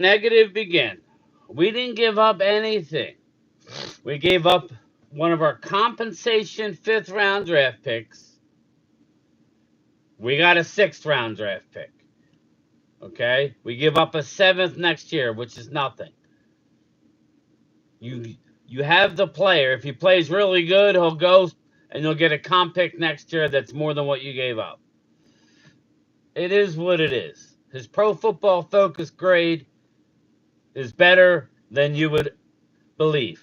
Negative begin. We didn't give up anything. We gave up one of our compensation 5th-round draft picks. We got a 6th-round draft pick. Okay? We give up a 7th next year, which is nothing. You have the player. If he plays really good, he'll go and you'll get a comp pick next year that's more than what you gave up. It is what it is. His Pro Football Focus grade is better than you would believe.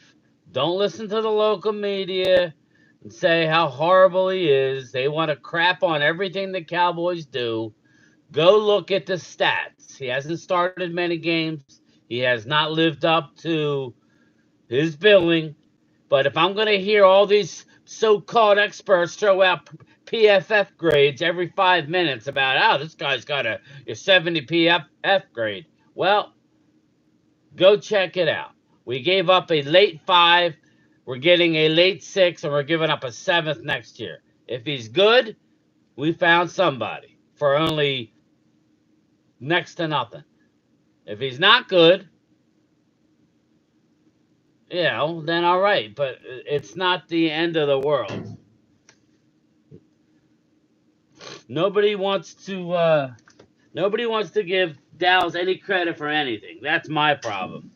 Don't listen to the local media and say how horrible he is. They want to crap on everything the Cowboys do. Go look at the stats. He hasn't started many games. He has not lived up to his billing. But if I'm going to hear all these so-called experts throw out PFF grades every 5 minutes about, oh, this guy's got a 70 PFF grade. Well, go check it out. We gave up a late 5. We're getting a late 6, and we're giving up a 7th next year. If he's good, we found somebody for only next to nothing. If he's not good, then all right. But it's not the end of the world. Nobody wants to give Dallas any credit for anything. That's my problem.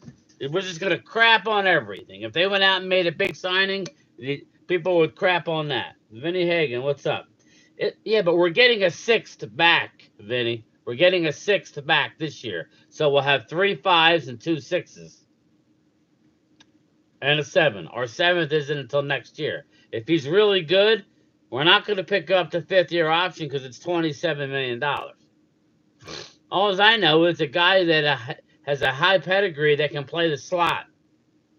We're just gonna crap on everything. If they went out and made a big signing, people would crap on that. Vinny Hagan, what's up? But we're getting a 6th back, Vinny. We're getting a 6th back this year. So we'll have 3 5s and 2 6s. And a 7. Our 7th isn't until next year. If he's really good, we're not going to pick up the 5th-year option because it's $27 million. All I know is a guy that has a high pedigree that can play the slot.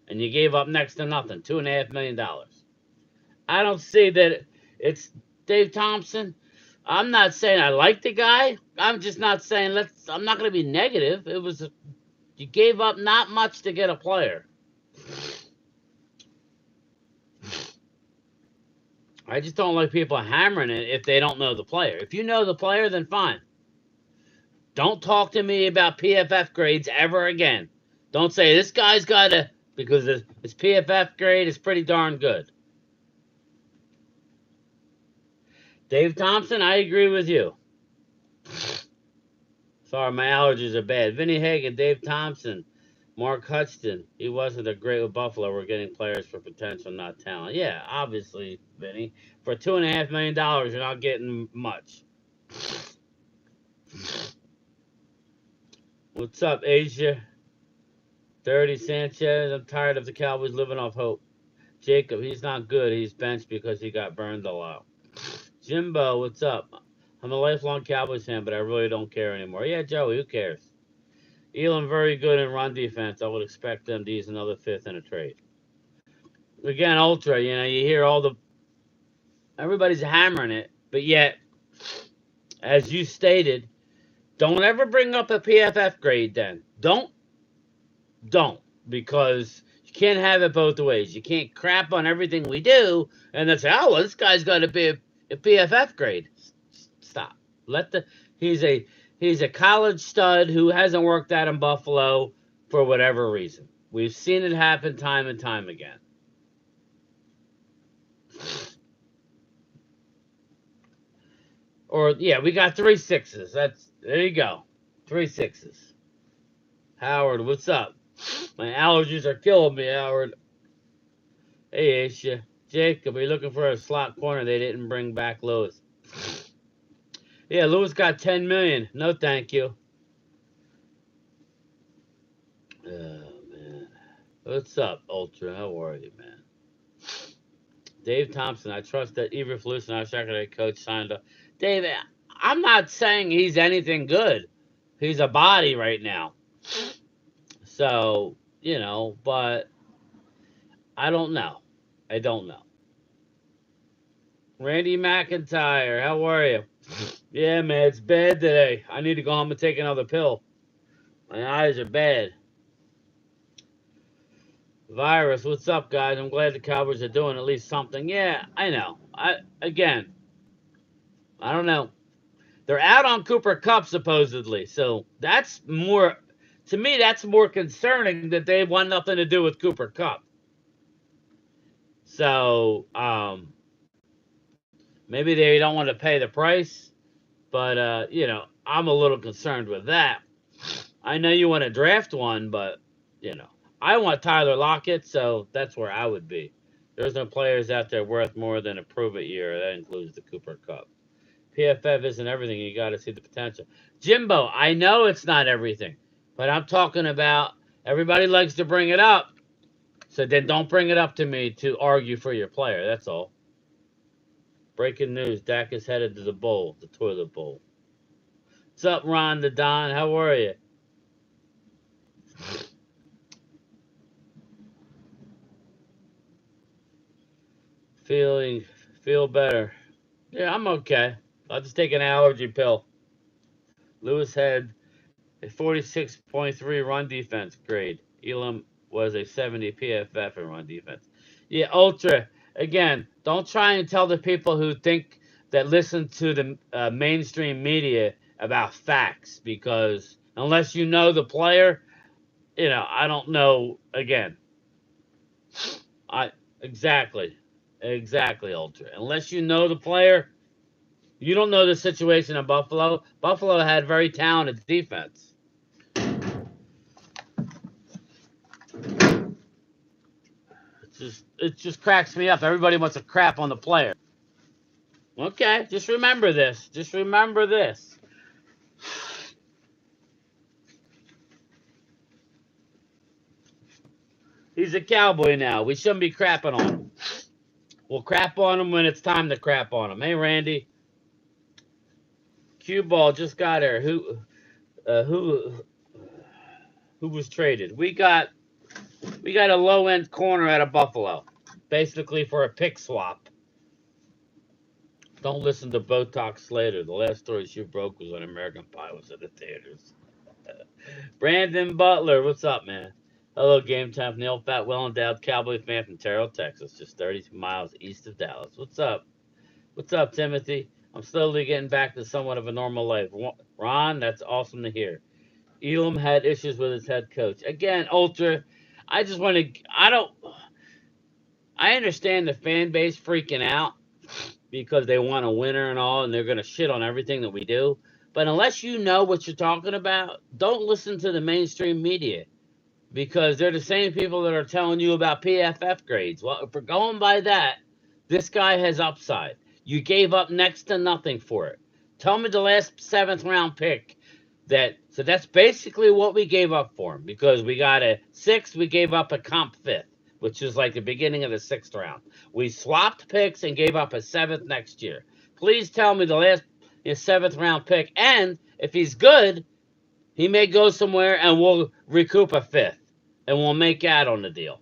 And you gave up next to nothing, $2.5 million. I don't see that it's Dave Thompson. I'm not saying I like the guy. I'm just not saying I'm not going to be negative. You gave up not much to get a player. I just don't like people hammering it if they don't know the player. If you know the player, then fine. Don't talk to me about PFF grades ever again. Don't say this guy's got to, because his PFF grade is pretty darn good. Dave Thompson, I agree with you. Sorry, my allergies are bad. Vinny Hagan, Dave Thompson, Mark Hudson. He wasn't a great with Buffalo. We're getting players for potential, not talent. Yeah, obviously, Vinny. For $2.5 million, you're not getting much. What's up, Asia? Dirty Sanchez. I'm tired of the Cowboys living off hope. Jacob, he's not good. He's benched because he got burned a lot. Jimbo, what's up? I'm a lifelong Cowboys fan, but I really don't care anymore. Yeah, Joey, who cares? Elam very good in run defense. I would expect them to use another 5th in a trade. Again, Ultra, you hear everybody's hammering it, but yet, as you stated, don't ever bring up a PFF grade then. Don't, because you can't have it both ways. You can't crap on everything we do and then say, oh, well, this guy's got to be a PFF grade. Stop. He's a college stud who hasn't worked out in Buffalo for whatever reason. We've seen it happen time and time again. We got 3 6s. There you go. 3 6s. Howard, what's up? My allergies are killing me, Howard. Hey, Aisha. Jacob, are you looking for a slot corner? They didn't bring back Lewis. Yeah, Lewis got $10 million. No, thank you. Oh, man. What's up, Ultra? How are you, man? Dave Thompson, I trust that Eberflus and our secondary coach signed up. Dave, I'm not saying he's anything good. He's a body right now. So, but I don't know. Randy McIntyre, how are you? Yeah, man, it's bad today. I need to go home and take another pill. My eyes are bad. Virus, what's up, guys? I'm glad the Cowboys are doing at least something. Yeah, I know. I don't know. They're out on Cooper Kupp, supposedly. So that's more To me, that's more concerning that they want nothing to do with Cooper Kupp. So maybe they don't want to pay the price, but I'm a little concerned with that. I know you want to draft one, but I want Tyler Lockett, so that's where I would be. There's no players out there worth more than a prove it year. That includes the Cooper Kupp. PFF isn't everything. You got to see the potential. Jimbo, I know it's not everything, but I'm talking about everybody likes to bring it up. So then don't bring it up to me to argue for your player. That's all. Breaking news. Dak is headed to the bowl, the toilet bowl. What's up, Ron the Don? How are you? Feeling, feel better. Yeah, I'm okay. I'll just take an allergy pill. Lewis had a 46.3 run defense grade. Elam was a 70 PFF in run defense. Yeah, Ultra. Again, don't try and tell the people who think that listen to the mainstream media about facts, because unless you know the player, I don't know. Again, I exactly, Ultra. Unless you know the player, you don't know the situation in Buffalo. Buffalo had very talented defense. It just cracks me up. Everybody wants to crap on the player. Okay, just remember this. Just remember this. He's a Cowboy now. We shouldn't be crapping on him. We'll crap on him when it's time to crap on him. Hey, Randy. Cue ball just got here. Who was traded? We got a low end corner out of Buffalo, basically for a pick swap. Don't listen to Botox Slater. The last story she broke was when American Pie was in the theaters. Brandon Butler, what's up, man? Hello, Game Time. Neil Fat, well endowed Cowboy fan from Terrell, Texas, just 32 miles east of Dallas. What's up? What's up, Timothy? I'm slowly getting back to somewhat of a normal life. Ron, that's awesome to hear. Elam had issues with his head coach. Again, Ultra, I just want to. I understand the fan base freaking out because they want a winner and all, and they're going to shit on everything that we do. But unless you know what you're talking about, don't listen to the mainstream media, because they're the same people that are telling you about PFF grades. Well, if we're going by that, this guy has upside. You gave up next to nothing for it. Tell me the last seventh round pick. So that's basically what we gave up for him, because we got a sixth, we gave up a comp fifth, which is like the beginning of the sixth round. We swapped picks and gave up a seventh next year. Please tell me the last seventh round pick, and if he's good, he may go somewhere and we'll recoup a fifth and we'll make out on the deal.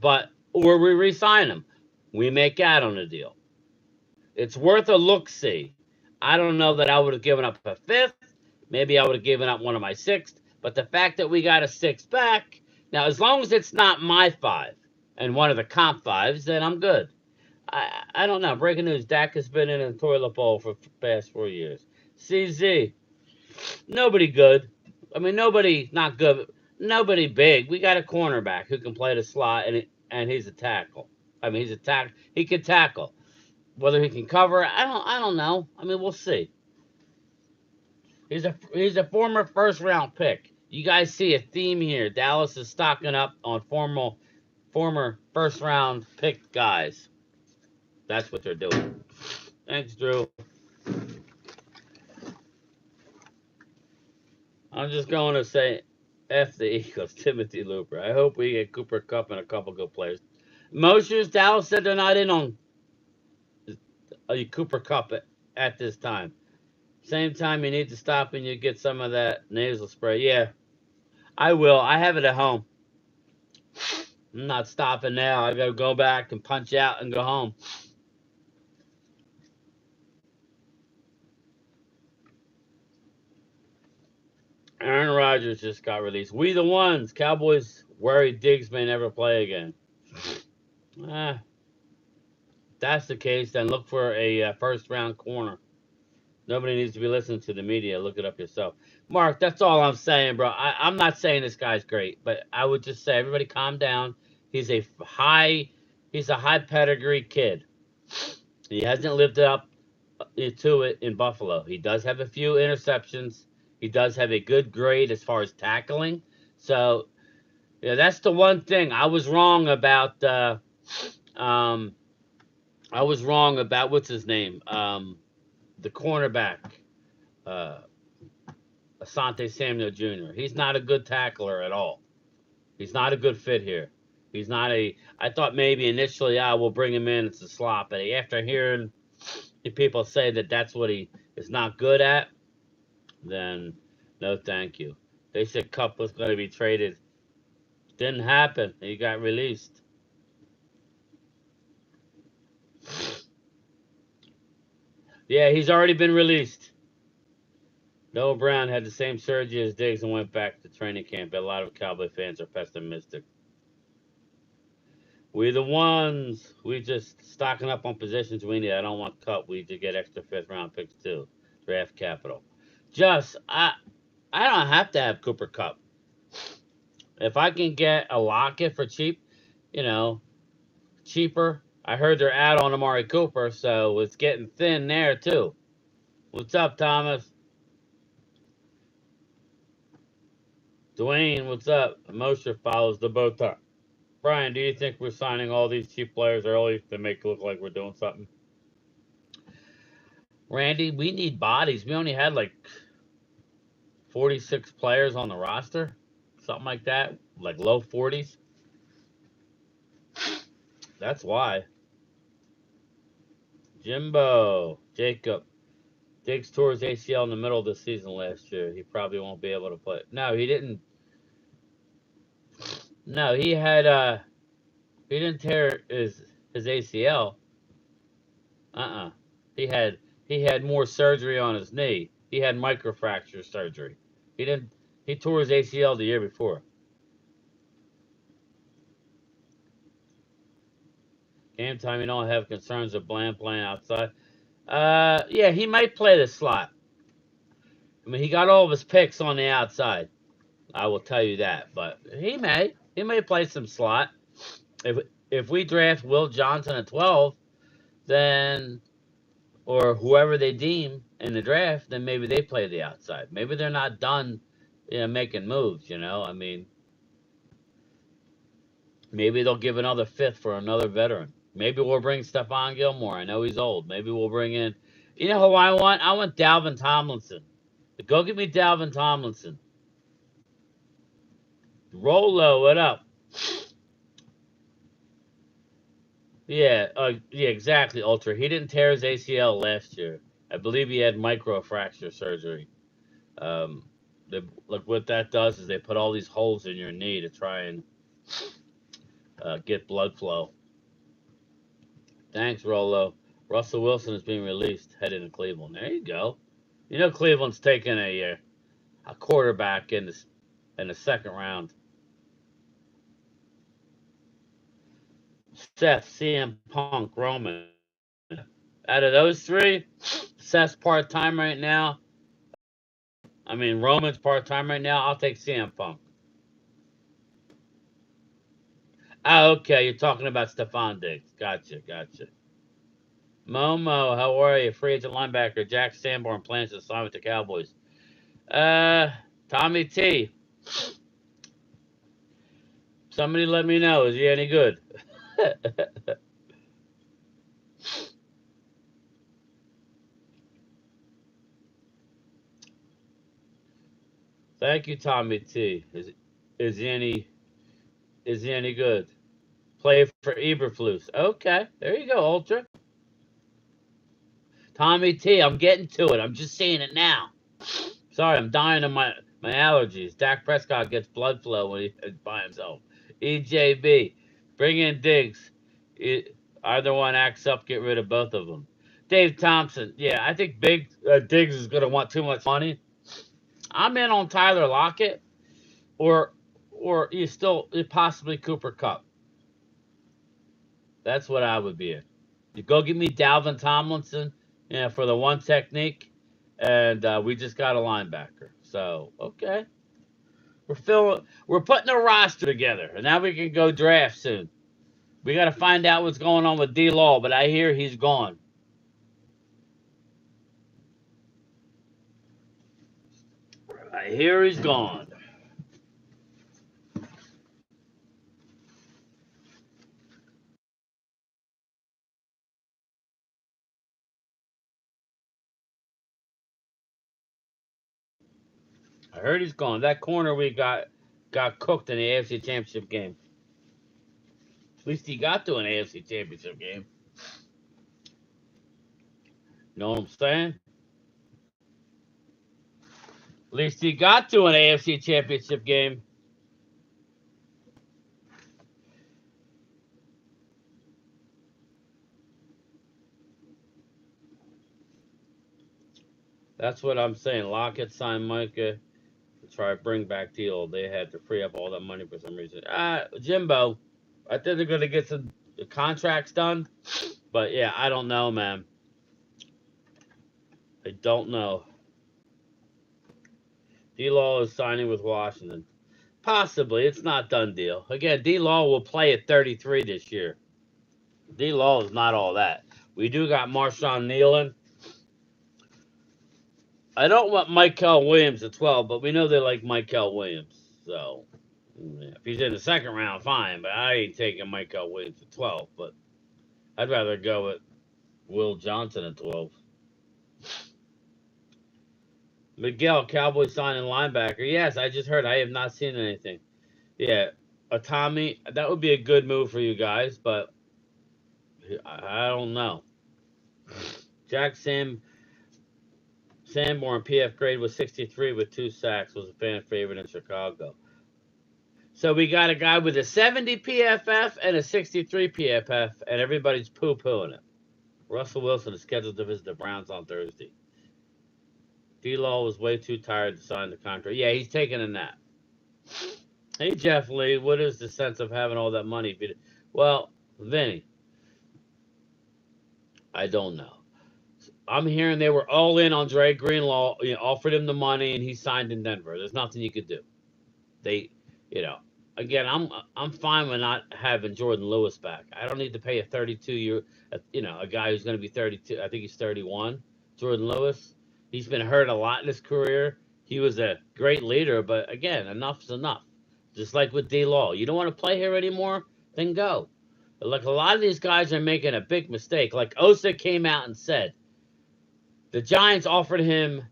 Or we re-sign him, we make out on the deal. It's worth a look-see. I don't know that I would have given up a fifth. Maybe I would have given up one of my sixth. But the fact that we got a sixth back, now as long as it's not my five and one of the comp fives, then I'm good. I don't know. Breaking news: Dak has been in a toilet bowl for the past 4 years. CZ, nobody good. I mean, nobody not good. Nobody big. We got a cornerback who can play the slot, and he's a tackle. I mean, he can tackle. Whether he can cover, I don't know. I mean, we'll see. He's a former first round pick. You guys see a theme here. Dallas is stocking up on former first round pick guys. That's what they're doing. Thanks, Drew. I'm just going to say F the Eagles, Timothy Looper. I hope we get Cooper Kupp and a couple good players. Moshe's, Dallas said they're not in on Cooper Kupp at this time. Same time, you need to stop and you get some of that nasal spray. Yeah, I will. I have it at home. I'm not stopping now. I gotta go back and punch out and go home. Aaron Rodgers just got released. We the ones. Cowboys worried Diggs may never play again. If that's the case, then look for a first round corner. Nobody needs to be listening to the media. Look it up yourself. Mark, that's all I'm saying, bro. I'm not saying this guy's great, but I would just say everybody calm down. He's a high pedigree kid. He hasn't lived up to it in Buffalo. He does have a few interceptions. He does have a good grade as far as tackling. So yeah, that's the one thing I was wrong about. Um, I was wrong about what's his name, the cornerback, uh, Asante Samuel Jr. He's not a good tackler at all. He's not a good fit here. He's not a. I thought maybe initially I will bring him in as a slot, but after hearing the people say that that's what he is not good at, then no, thank you. They said Kupp was going to be traded. Didn't happen. He got released. Yeah, he's already been released. Noah Brown had the same surgery as Diggs and went back to training camp. But a lot of Cowboy fans are pessimistic. We the ones. We just stocking up on positions we need. I don't want Kupp. We to get extra fifth round picks too. Draft capital. Just I don't have to have Cooper Kupp. If I can get a Lockett for cheap, you know, cheaper. I heard they're out on Amari Cooper, so it's getting thin there too. What's up, Thomas? Dwayne, what's up? Mosher follows the bow tie. Brian, do you think we're signing all these cheap players early to make it look like we're doing something? Randy, we need bodies. We only had like 46 players on the roster, something like that, like low 40s. That's why. Jimbo, Jacob, Diggs tore his ACL in the middle of the season last year. He probably won't be able to play. No, he didn't. No, he didn't tear his ACL. He had more surgery on his knee. He had microfracture surgery. He didn't. He tore his ACL the year before. Game time, you don't have concerns of Bland playing outside. Yeah, he might play the slot. I mean, he got all of his picks on the outside. I will tell you that. But he may play some slot. If we draft Will Johnson at 12, then or whoever they deem in the draft, then maybe they play the outside. Maybe they're not done, making moves. I mean, maybe they'll give another fifth for another veteran. Maybe we'll bring Stephon Gilmore. I know he's old. Maybe we'll bring in. You know who I want? I want Dalvin Tomlinson. Go get me Dalvin Tomlinson. Rolo, what up? Yeah, exactly, Ultra. He didn't tear his ACL last year. I believe he had microfracture surgery. Um, look what that does is they put all these holes in your knee to try and get blood flow. Thanks, Rolo. Russell Wilson is being released, headed to Cleveland. There you go. Cleveland's taking a quarterback in the second round. Seth, CM Punk, Roman. Out of those three, Seth's part time right now. I mean, Roman's part time right now. I'll take CM Punk. Oh, okay. You're talking about Stephon Diggs. Gotcha. Momo, how are you? Free agent linebacker Jack Sanborn plans to sign with the Cowboys. Uh, Tommy T. Somebody let me know. Is he any good? Thank you, Tommy T. Is he any is he any good? Play for Eberflus. Okay, there you go, Ultra. Tommy T. I'm getting to it. I'm just seeing it now. Sorry, I'm dying of my allergies. Dak Prescott gets blood flow when he's by himself. EJB, bring in Diggs. Either one acts up, get rid of both of them. Dave Thompson, yeah, I think Diggs is going to want too much money. I'm in on Tyler Lockett, or you still possibly Cooper Kupp. That's what I would be in. You go get me Dalvin Tomlinson, for the one technique, and we just got a linebacker. So okay, we're putting a roster together, and now we can go draft soon. We got to find out what's going on with D Law, but I hear he's gone. I hear he's gone. I heard he's gone. That corner we got cooked in the AFC Championship game. At least he got to an AFC Championship game. You know what I'm saying? At least he got to an AFC Championship game. That's what I'm saying. Lockett signed Micah to try to bring back Teal. They had to free up all that money for some reason. Jimbo, I think they're going to get some contracts done. But yeah, I don't know, man. I don't know. D-Law is signing with Washington. Possibly. It's not done deal. Again, D-Law will play at 33 this year. D-Law is not all that. We do got Marshawn Nealon. I don't want Michael Williams at 12, but we know they like Michael Williams. So, if he's in the second round, fine. But I ain't taking Michael Williams at 12. But I'd rather go with Will Johnson at 12. Miguel, Cowboys signing linebacker. Yes, I just heard. I have not seen anything. Yeah, Tommy, that would be a good move for you guys, but I don't know. Jack Sanborn, PF grade was 63 with 2 sacks, was a fan favorite in Chicago. So we got a guy with a 70 PFF and a 63 PFF, and everybody's poo-pooing it. Russell Wilson is scheduled to visit the Browns on Thursday. D-Law was way too tired to sign the contract. Yeah, he's taking a nap. Hey, Jeff Lee, what is the sense of having all that money? Well, Vinny, I don't know. I'm hearing they were all in on Dre Greenlaw, offered him the money, and he signed in Denver. There's nothing you could do. They, again, I'm fine with not having Jordan Lewis back. I don't need to pay a 32-year, a guy who's going to be 32. I think he's 31. Jordan Lewis. He's been hurt a lot in his career. He was a great leader, but again, enough's enough. Just like with D-Law. You don't want to play here anymore? Then go. Like, a lot of these guys are making a big mistake. Like Osa came out and said, the Giants offered him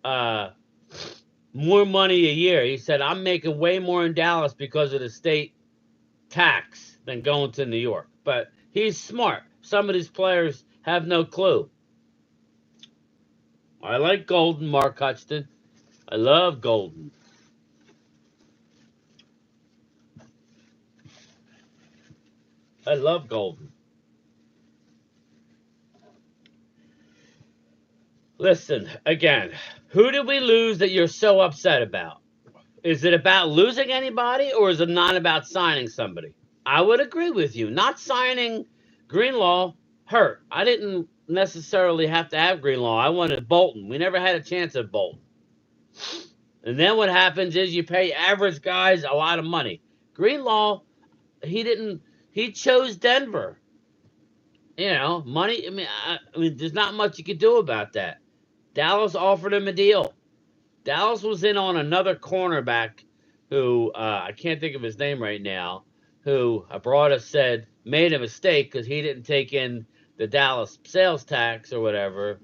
more money a year. He said, I'm making way more in Dallas because of the state tax than going to New York. But he's smart. Some of these players have no clue. I like Golden, Mark Hutchinson. I love Golden. I love Golden. Listen, again, who did we lose that you're so upset about? Is it about losing anybody, or is it not about signing somebody? I would agree with you. Not signing Greenlaw hurt. I didn't necessarily have to have Greenlaw. I wanted Bolton. We never had a chance at Bolton. And then what happens is you pay average guys a lot of money. Greenlaw, he chose Denver. Money. I mean, there's not much you could do about that. Dallas offered him a deal. Dallas was in on another cornerback who, I can't think of his name right now, who Abrada said made a mistake because he didn't take in the Dallas sales tax or whatever.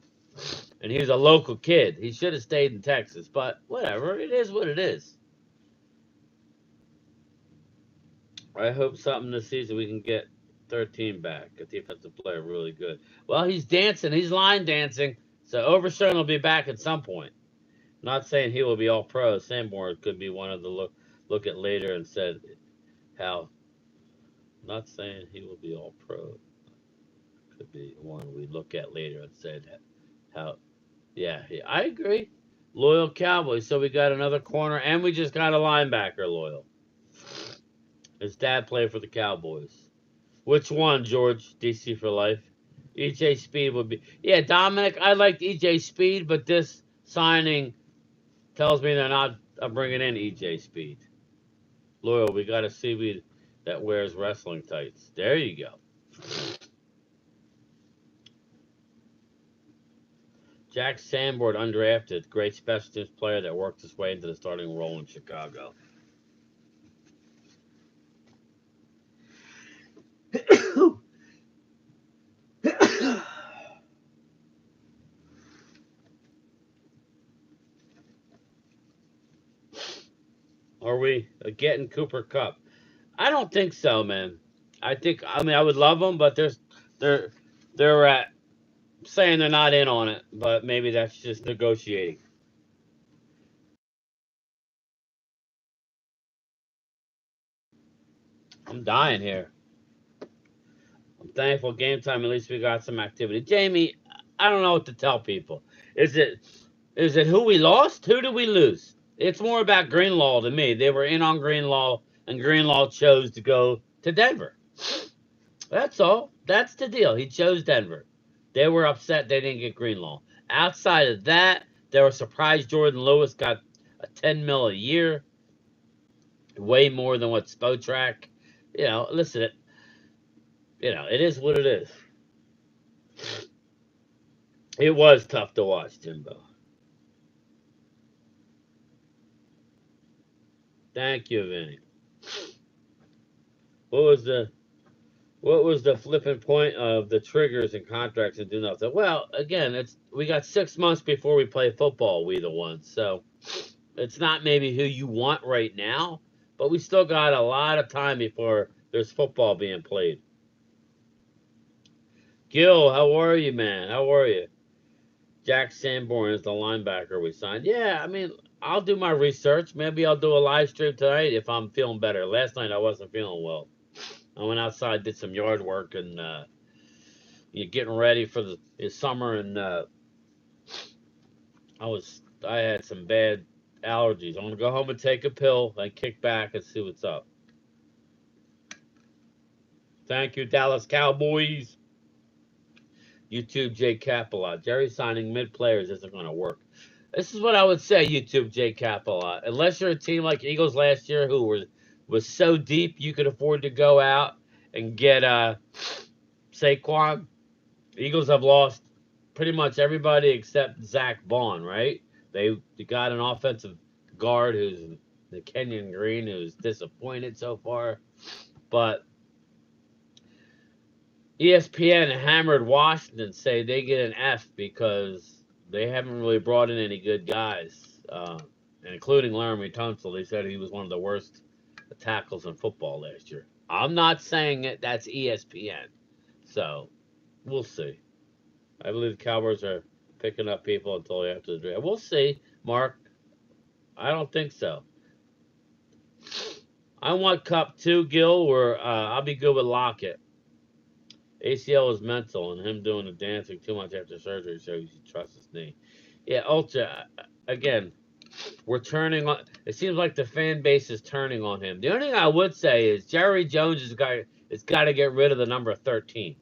And he was a local kid. He should have stayed in Texas. But whatever. It is what it is. I hope something this season we can get 13 back. A defensive player really good. Well, he's dancing. He's line dancing. So Overshown will be back at some point. Not saying he will be all pro. Sanborn could be one of the look at later and said how. Not saying he will be all pro. Could be one we look at later and said how. Yeah, I agree. Loyal Cowboys. So we got another corner, and we just got a linebacker loyal. His dad played for the Cowboys. Which one, George? DC for life. EJ Speed would be. Yeah, Dominic, I liked EJ Speed, but this signing tells me they're not bringing in EJ Speed. Loyal, we got a seaweed that wears wrestling tights. There you go. Jack Sanborn, undrafted, great special teams player that worked his way into the starting role in Chicago. Are we getting Cooper Kupp? I don't think so, man. I mean, I would love them, but they're they're saying they're not in on it, but maybe that's just negotiating. I'm dying here. I'm thankful game time. At least we got some activity. Jamie, I don't know what to tell people. Is it is it who we lost? Who did we lose? It's more about Greenlaw to me. They were in on Greenlaw, and Greenlaw chose to go to Denver. That's all. That's the deal. He chose Denver. They were upset they didn't get Greenlaw. Outside of that, they were surprised Jordan Lewis got a 10 mil a year, way more than what Spotrac. Listen, it is what it is. It was tough to watch, Jimbo. Thank you, Vinny. What was the flipping point of the triggers and contracts and do nothing? Well, again, we got 6 months before we play football. We the ones, so it's not maybe who you want right now, but we still got a lot of time before there's football being played. Gil, how are you, man? How are you? Jack Sanborn is the linebacker we signed. Yeah, I mean, I'll do my research. Maybe I'll do a live stream tonight if I'm feeling better. Last night I wasn't feeling well. I went outside, did some yard work, and you're getting ready for the summer, and I had some bad allergies. I'm gonna go home and take a pill and kick back and see what's up. Thank you, Dallas Cowboys. YouTube J Capalot. Jerry signing mid players isn't going to work. This is what I would say, YouTube J Capalot. Unless you're a team like Eagles last year who was so deep you could afford to go out and get Saquon. Eagles have lost pretty much everybody except Zach Bond, right? They got an offensive guard who's the Kenyon Green who's disappointed so far. But ESPN hammered Washington, say they get an F because they haven't really brought in any good guys, including Laramie Tunsil. They said he was one of the worst tackles in football last year. I'm not saying it. That's ESPN. So we'll see. I believe the Cowboys are picking up people until after the draft. We'll see, Mark. I don't think so. I want Kupp too, Gil, or I'll be good with Lockett. ACL is mental, and him doing the dancing too much after surgery shows you trust his knee. Yeah, Ultra, again, we're turning on. It seems like the fan base is turning on him. The only thing I would say is Jerry Jones has got to get rid of the number 13.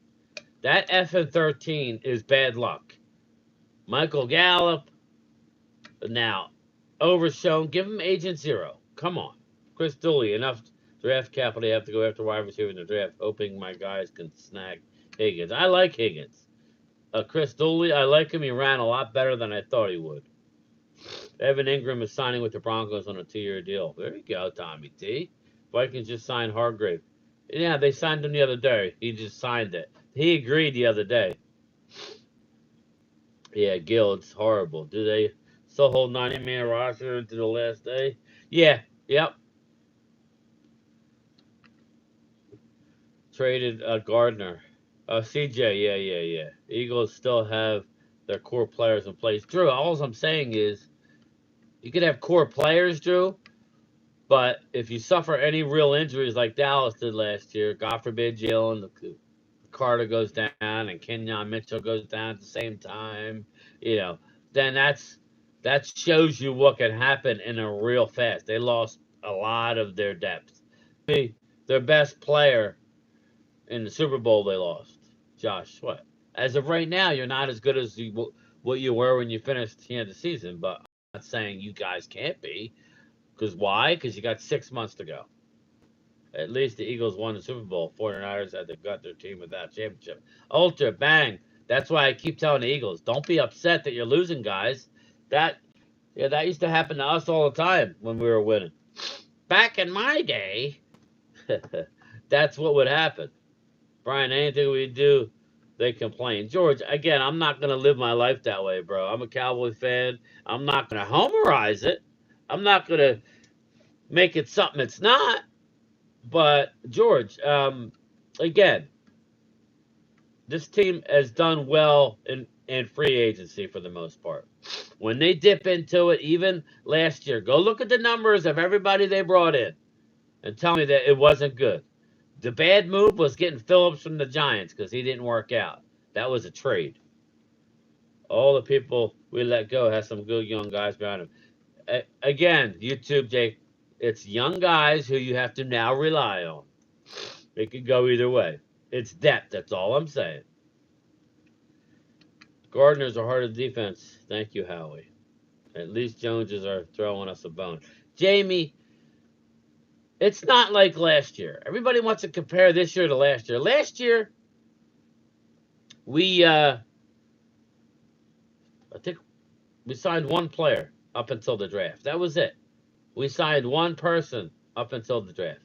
That F and 13 is bad luck. Michael Gallup, now, overshown. Give him Agent Zero. Come on. Chris Dooley, enough draft capital. They have to go after wide receiver in the draft, hoping my guys can snag Higgins. I like Higgins. Chris Dooley, I like him. He ran a lot better than I thought he would. Evan Ingram is signing with the Broncos on a 2-year deal. There you go, Tommy T. Vikings just signed Hargrave. Yeah, they signed him the other day. He just signed it. He agreed the other day. Yeah, Gil, it's horrible. Do they still hold 90-man roster into the last day? Yeah, yep. Traded Gardner. CJ, yeah. Eagles still have their core players in place. Drew, all I'm saying is you could have core players, Drew, but if you suffer any real injuries like Dallas did last year, God forbid Jalen Carter goes down and Kenyon Mitchell goes down at the same time, then that shows you what can happen in a real fast. They lost a lot of their depth. Their best player in the Super Bowl they lost. Josh, what? As of right now, you're not as good as what you were when you finished the end of the season. But I'm not saying you guys can't be. Because why? Because you got 6 months to go. At least the Eagles won the Super Bowl. 49ers had to gut their team without championship. Ultra bang. That's why I keep telling the Eagles, don't be upset that you're losing, guys. That that used to happen to us all the time when we were winning. Back in my day, that's what would happen. Brian, anything we do, they complain. George, again, I'm not gonna live my life that way, bro. I'm a Cowboy fan. I'm not gonna homerize it. I'm not gonna make it something it's not. But George, again, this team has done well in free agency for the most part. When they dip into it, even last year, go look at the numbers of everybody they brought in and tell me that it wasn't good. The bad move was getting Phillips from the Giants because he didn't work out. That was a trade. All the people we let go have some good young guys behind them. Again, YouTube, Jake, it's young guys who you have to now rely on. It could go either way. It's depth. That's all I'm saying. Gardner's a heart of defense. Thank you, Howie. At least Joneses are throwing us a bone. Jamie, it's not like last year. Everybody wants to compare this year to last year. Last year, I think we signed one player up until the draft. That was it. We signed one person up until the draft.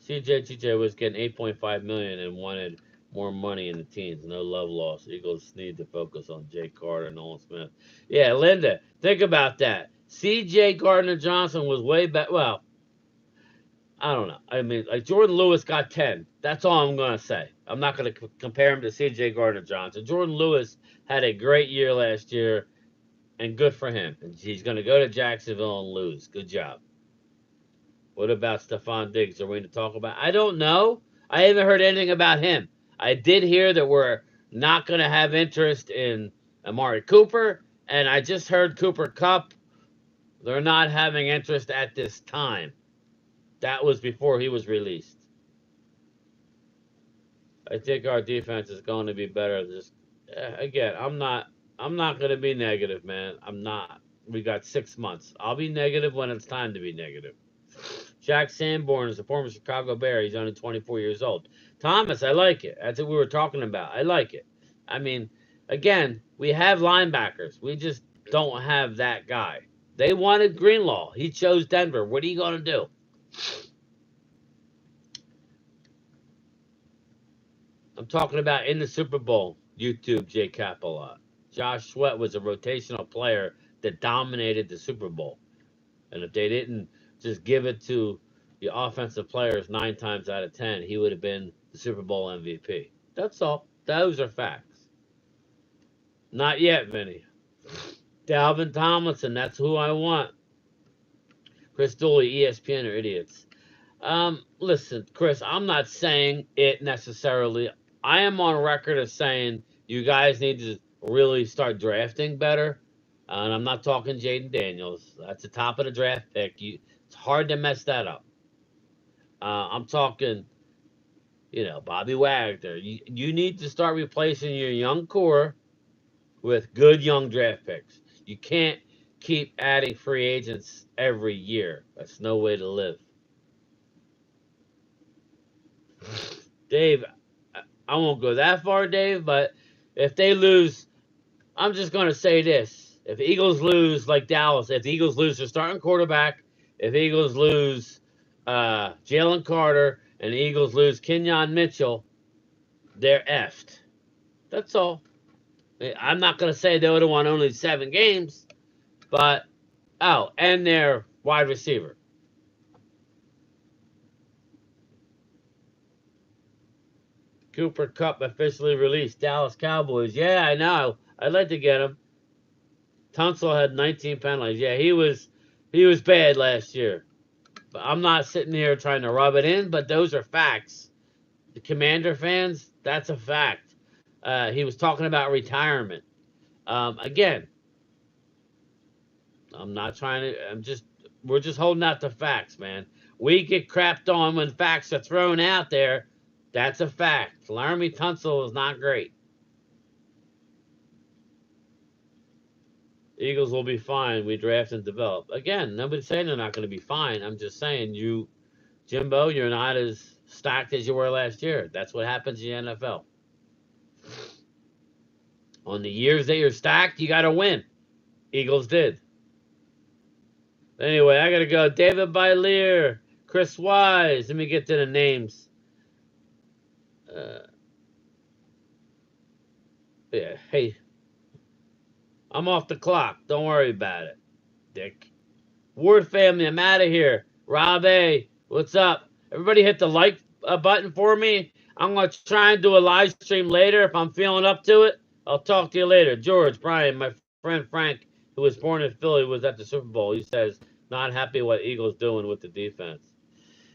CJ was getting 8.5 million and wanted more money in the teens. No love lost. Eagles need to focus on Jay Carter and Nolan Smith. Yeah, Linda, think about that. CJ Gardner Johnson was way back. Well, I don't know. I mean, like Jordan Lewis got 10. That's all I'm going to say. I'm not going to compare him to CJ Gardner Johnson. Jordan Lewis had a great year last year, and good for him. And he's going to go to Jacksonville and lose. Good job. What about Stephon Diggs? Are we going to talk about? I don't know. I haven't heard anything about him. I did hear that we're not going to have interest in Amari Cooper, and I just heard Cooper Kupp. They're not having interest at this time. That was before he was released. I think our defense is going to be better. Just again, I'm not going to be negative, man. I'm not. We got 6 months. I'll be negative when it's time to be negative. Jack Sanborn is a former Chicago Bear. He's only 24 years old. Thomas, I like it. That's what we were talking about. I like it. I mean, again, we have linebackers. We just don't have that guy. They wanted Greenlaw. He chose Denver. What are you going to do? I'm talking about in the Super Bowl. YouTube, J Cap a lot. Josh Sweat was a rotational player that dominated the Super Bowl. And if they didn't just give it to the offensive players 9 times out of 10, he would have been the Super Bowl MVP. That's all. Those are facts. Not yet, Vinny. Dalvin Tomlinson, that's who I want. Chris Dooley, ESPN are idiots. Listen, Chris, I'm not saying it necessarily. I am on record as saying you guys need to really start drafting better. And I'm not talking Jaden Daniels. That's the top of the draft pick. It's hard to mess that up. I'm talking, Bobby Wagner. You need to start replacing your young core with good young draft picks. You can't keep adding free agents every year. That's no way to live. Dave, I won't go that far, Dave, but if they lose, I'm just going to say this. If the Eagles lose like Dallas, if the Eagles lose their starting quarterback, if the Eagles lose Jalen Carter, and the Eagles lose Kenyon Mitchell, they're effed. That's all. I'm not going to say they would have won only 7 games, but, and their wide receiver. Cooper Kupp officially released. Dallas Cowboys. Yeah, I know. I'd like to get him. Tunsil had 19 penalties. Yeah, he was bad last year. But I'm not sitting here trying to rub it in, but those are facts. The Commander fans, that's a fact. He was talking about retirement. Again, I'm not trying to. We're just holding out the facts, man. We get crapped on when facts are thrown out there. That's a fact. Laramie Tunsil is not great. Eagles will be fine. We draft and develop. Again, nobody's saying they're not going to be fine. I'm just saying Jimbo, you're not as stacked as you were last year. That's what happens in the NFL. On the years that you're stacked, you got to win. Eagles did. Anyway, I got to go. David Bylear, Chris Wise. Let me get to the names. Yeah, hey, I'm off the clock. Don't worry about it, Dick. Ward family, I'm out of here. Rob A, what's up? Everybody hit the like button for me. I'm going to try and do a live stream later if I'm feeling up to it. I'll talk to you later. George, Brian, my friend Frank, who was born in Philly, was at the Super Bowl. He says, not happy what Eagles doing with the defense.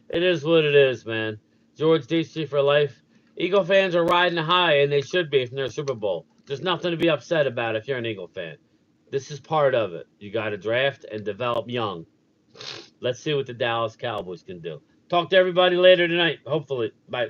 It is what it is, man. George DC for life. Eagle fans are riding high, and they should be from their Super Bowl. There's nothing to be upset about if you're an Eagle fan. This is part of it. You got to draft and develop young. Let's see what the Dallas Cowboys can do. Talk to everybody later tonight, hopefully. Bye.